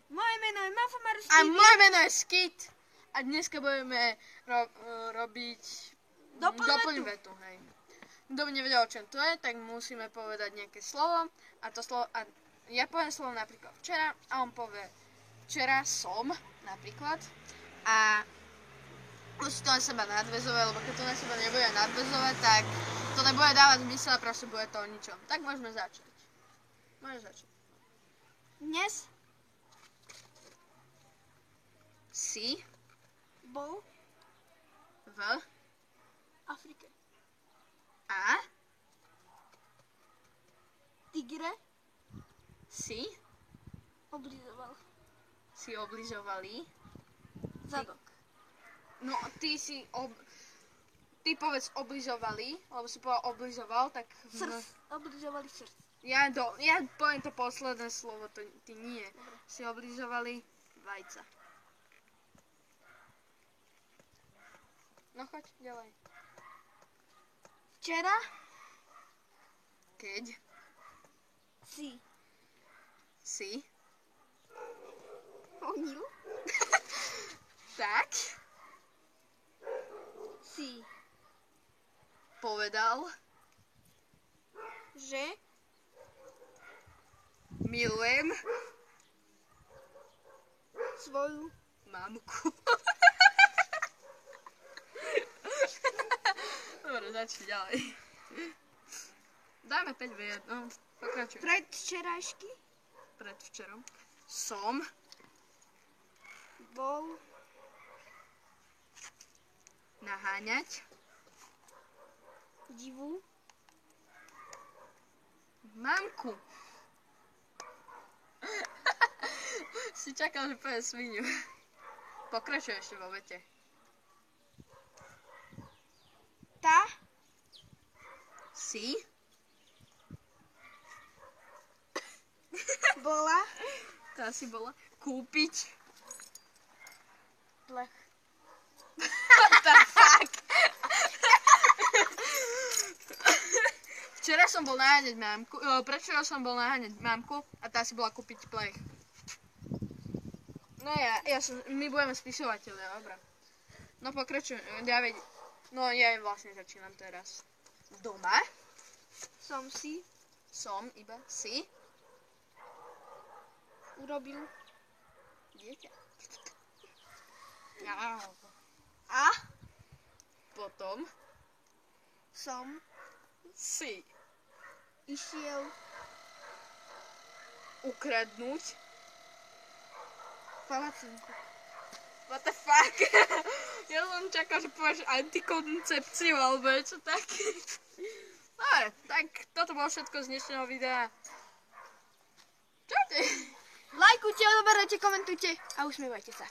Moje meno je Mafomarský. A moje meno je Skit. A dneska budeme robiť doplň vetu, hej. Kto by nevedel, o čom to je, tak musíme povedať nejaké slovo. A to slovo, a ja poviem slovo napríklad včera a on povie včera som, napríklad. A musí to na seba nadväzovať, lebo keď to na seba nebude nadväzovať, tak to nebude dávať zmysel a proste bude to o ničom. Tak môžeme začať. Môžeme začať. Dnes Si bol v Afrike. a Tigre si obližovali zadok. No, ty povedz obližovali, lebo si povedal obližoval, tak... Obližovali srdc. Ja poviem to posledné slovo, ty nie. Dobre. Si obližovali vajca. No choď ďalej. Včera Keď si honil tak si povedal, že milujem svoju mamku. Dobre, začni ďalej. Dáme 5 vied, no, pokračuj. predvčerajšky Predvčerom som bol naháňať divú mamku. Si čakal, že povie sviniu. Pokračuj ešte vo vete. tá Si bola to asi bola kúpiť plech. What the fuck? Včera som bol naháňať mamku, predvčera som bol naháňať mamku a tá si bola kúpiť plech. No my budeme spisovatelia, dobrá. No pokračujem, ja vlastne začínam teraz. Doma som iba si urobil dieťa. a Potom som si išiel ukradnúť palacinku. What the fuck? Ja som čakal, že povieš antikoncepciu alebo niečo také. Dobre, tak toto bolo všetko z dnešného videa. Čaute. Lajkujte, odoberajte, komentujte a usmievajte sa.